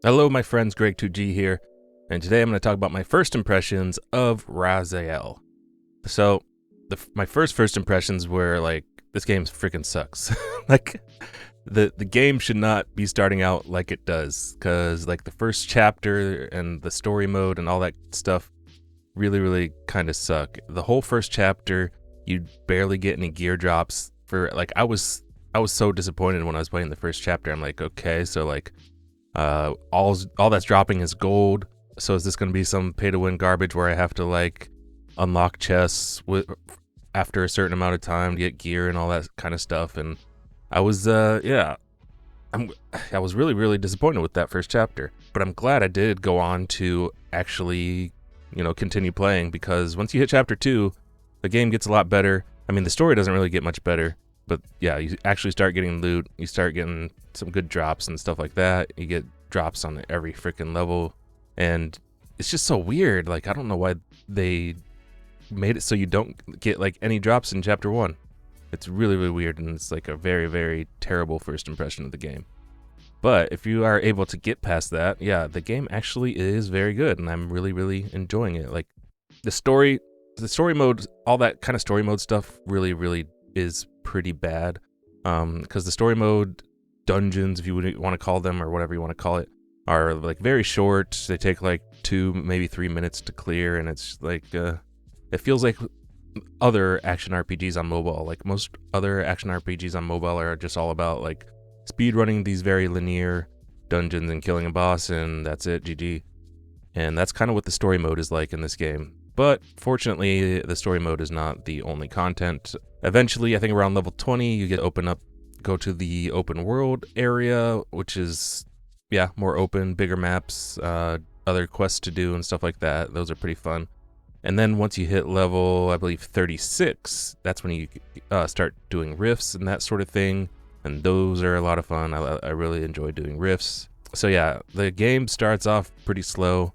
Hello, my friends, Greg2G here, and today I'm going to talk about my first impressions of Raziel. So, my first impressions were like, this game freaking sucks. Like, the game should not be starting out like it does, because like the first chapter and the story mode and all that stuff really kind of suck. The whole first chapter, you barely get any gear drops. I was so disappointed when I was playing the first chapter. I'm like, okay, so like, all that's dropping is gold. So is this going to be some pay to win garbage where I have to like unlock chests after a certain amount of time to get gear and all that kind of stuff? And I was I was really disappointed with that first chapter. But I'm glad I did go on to actually, continue playing, because once you hit chapter 2, the game gets a lot better. I mean, the story doesn't really get much better, but yeah, you actually start getting loot, you start getting some good drops and stuff like that. You get drops on every freaking level, and it's just so weird. Like, I don't know why they made it so you don't get like any drops in chapter 1. It's really weird, and it's like a very terrible first impression of the game. But if you are able to get past that, yeah, the game actually is very good, and I'm really enjoying it. Like, the story mode, all that kind of story mode stuff really is pretty bad, because the story mode dungeons, if you would want to call them, or whatever you want to call it, are like very short. They take like 2, maybe 3 minutes to clear, and it's like it feels like other action RPGs on mobile. Like, most other action RPGs on mobile are just all about like speed running these very linear dungeons and killing a boss, and that's it, GG. And that's kind of what the story mode is like in this game. But fortunately, the story mode is not the only content. Eventually, I think around level 20, you go to the open world area, which is, yeah, more open, bigger maps, other quests to do and stuff like that. Those are pretty fun. And then once you hit level, I believe 36, that's when you start doing rifts and that sort of thing. And those are a lot of fun. I really enjoy doing rifts. So yeah, the game starts off pretty slow,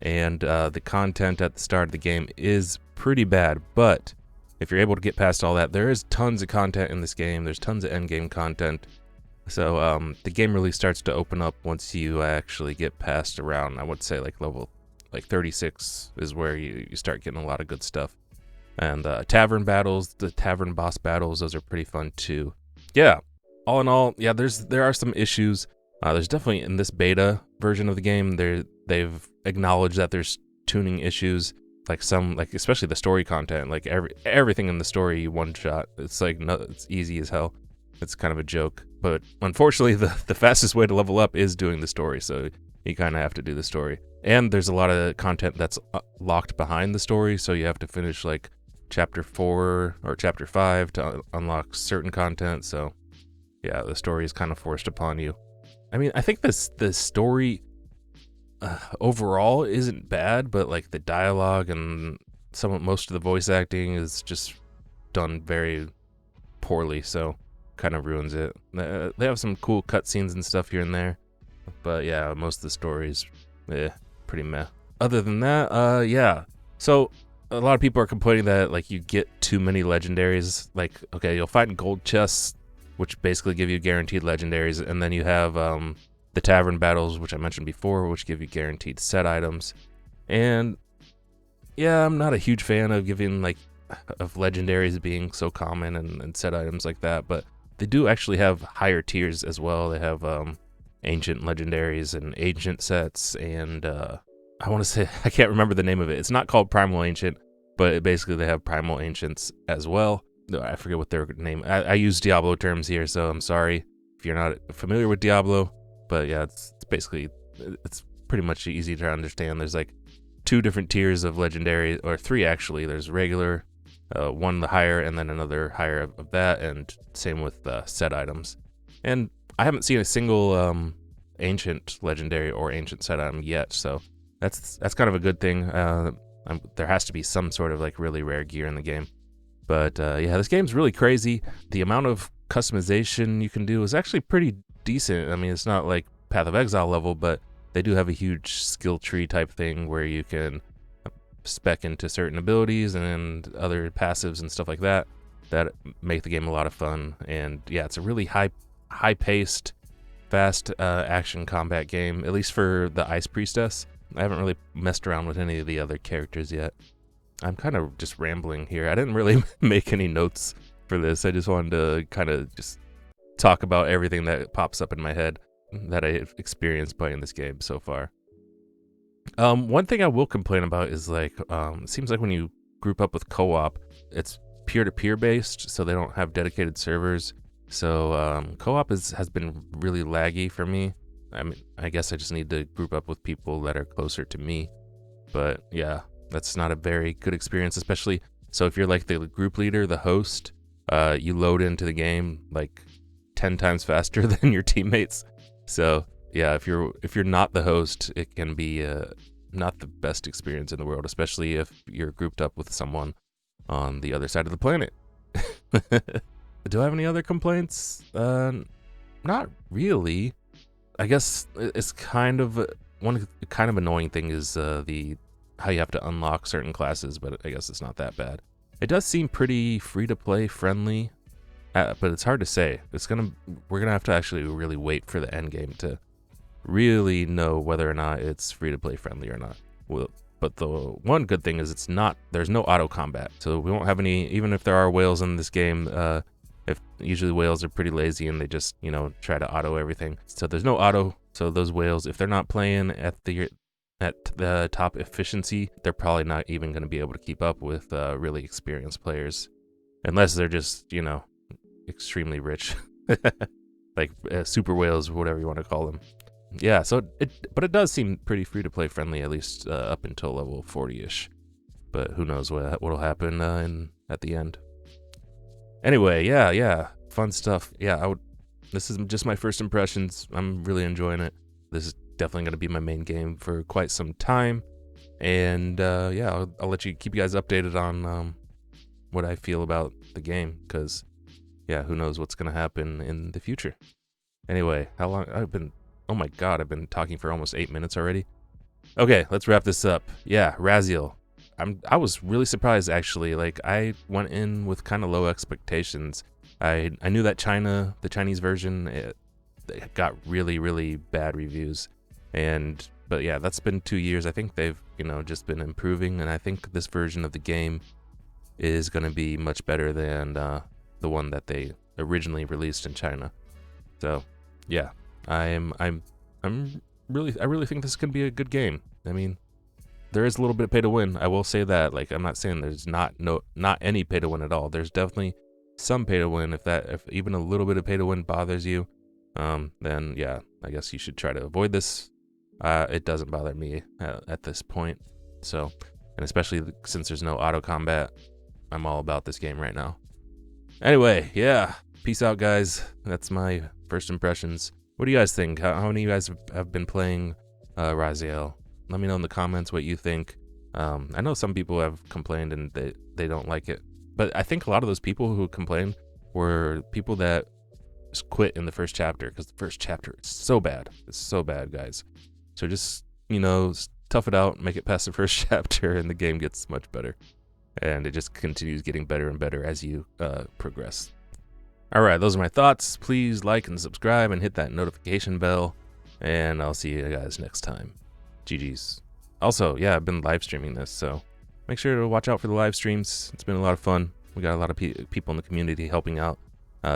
and the content at the start of the game is pretty bad. But if you're able to get past all that, there is tons of content in this game. There's tons of endgame content. So the game really starts to open up once you actually get past around, I would say, like level 36 is where you start getting a lot of good stuff. And tavern battles, the tavern boss battles, those are pretty fun too. Yeah, all in all, yeah, there are some issues. There's definitely, in this beta version of the game, they've acknowledged that there's tuning issues, like especially the story content. Like everything in the story you one shot. It's like, no, it's easy as hell. It's kind of a joke, but unfortunately the fastest way to level up is doing the story, so you kind of have to do the story. And there's a lot of content that's locked behind the story, so you have to finish like chapter 4 or chapter 5 to unlock certain content. So yeah, the story is kind of forced upon you. I mean, I think the story overall isn't bad, but like the dialogue and most of the voice acting is just done very poorly, so kind of ruins it. They have some cool cutscenes and stuff here and there, but yeah, most of the story's pretty meh. Other than that, yeah. So a lot of people are complaining that like you get too many legendaries. Like, okay, you'll find gold chests, which basically give you guaranteed legendaries, and then you have the tavern battles, which I mentioned before, which give you guaranteed set items. And yeah, I'm not a huge fan of of legendaries being so common and set items like that, but they do actually have higher tiers as well. They have ancient legendaries and ancient sets, and I want to say, I can't remember the name of it. It's not called Primal Ancient, but basically they have Primal Ancients as well. I forget what their name. I use Diablo terms here, so I'm sorry if you're not familiar with Diablo. But yeah, it's basically, it's pretty much easy to understand. There's like 2 different tiers of legendary, or 3 actually. There's regular, one the higher, and then another higher of that, and same with set items. And I haven't seen a single ancient legendary or ancient set item yet, so that's kind of a good thing. There has to be some sort of like really rare gear in the game. But yeah, this game's really crazy. The amount of customization you can do is actually pretty decent. I mean, it's not like Path of Exile level, but they do have a huge skill tree type thing where you can spec into certain abilities and other passives and stuff like that make the game a lot of fun. And yeah, it's a really high-paced fast action combat game, at least for the Ice Priestess. I haven't really messed around with any of the other characters yet. I'm kind of just rambling here. I didn't really make any notes for this. I just wanted to kind of just talk about everything that pops up in my head that I've experienced playing this game so far. One thing I will complain about is like, it seems like when you group up with co-op, it's peer-to-peer based, so they don't have dedicated servers. So co-op has been really laggy for me. I mean, I guess I just need to group up with people that are closer to me. But yeah, that's not a very good experience, especially so if you're like the group leader, the host, you load into the game like 10 times faster than your teammates. So yeah, if you're not the host, it can be not the best experience in the world, especially if you're grouped up with someone on the other side of the planet. Do I have any other complaints? Not really. I guess it's kind of one kind of annoying thing is how you have to unlock certain classes, but I guess it's not that bad. It does seem pretty free-to-play friendly, but it's hard to say. We're gonna have to actually really wait for the end game to really know whether or not it's free-to-play friendly or not. Well, but the one good thing is there's no auto combat, so we won't have any. Even if there are whales in this game, if usually whales are pretty lazy and they just try to auto everything. So there's no auto. So those whales, if they're not playing at the top efficiency, they're probably not even going to be able to keep up with really experienced players, unless they're just extremely rich, like super whales, whatever you want to call them. Yeah, but it does seem pretty free to play friendly, at least up until level 40ish. But who knows what'll happen at the end. Anyway, yeah, fun stuff. Yeah, this is just my first impressions. I'm really enjoying it. This is definitely going to be my main game for quite some time. And yeah, I'll let keep you guys updated on what I feel about the game, because yeah, who knows what's going to happen in the future. Anyway, how long oh my god, I've been talking for almost 8 minutes already. Okay, let's wrap this up. Yeah, Raziel. I was really surprised, actually. Like, I went in with kind of low expectations. I knew that the Chinese version, it got really, really bad reviews. But yeah, that's been 2 years. I think they've, just been improving, and I think this version of the game is going to be much better than the one that they originally released in China. So, yeah, I really think this is going to be a good game. I mean, there is a little bit of pay to win. I will say that. Like, I'm not saying there's not any pay to win at all. There's definitely some pay to win. If even a little bit of pay to win bothers you, then yeah, I guess you should try to avoid this. It doesn't bother me at this point. So, and especially since there's no auto combat, I'm all about this game right now. Anyway, yeah, peace out, guys. That's my first impressions. What do you guys think? How many of you guys have been playing Raziel? Let me know in the comments what you think. I know some people have complained and they don't like it, but I think a lot of those people who complained were people that just quit in the first chapter, because the first chapter is so bad. It's so bad, guys. So just, tough it out, make it past the first chapter, and the game gets much better. And it just continues getting better and better as you progress. Alright, those are my thoughts. Please like and subscribe and hit that notification bell. And I'll see you guys next time. GG's. Also, yeah, I've been live streaming this, so make sure to watch out for the live streams. It's been a lot of fun. We got a lot of people in the community helping out,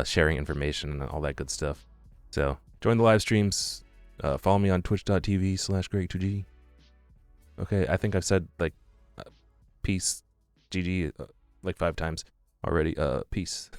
sharing information and all that good stuff. So join the live streams. Follow me on twitch.tv/Greg2G. Okay, I think I've said peace, GG, like 5 times already. Peace.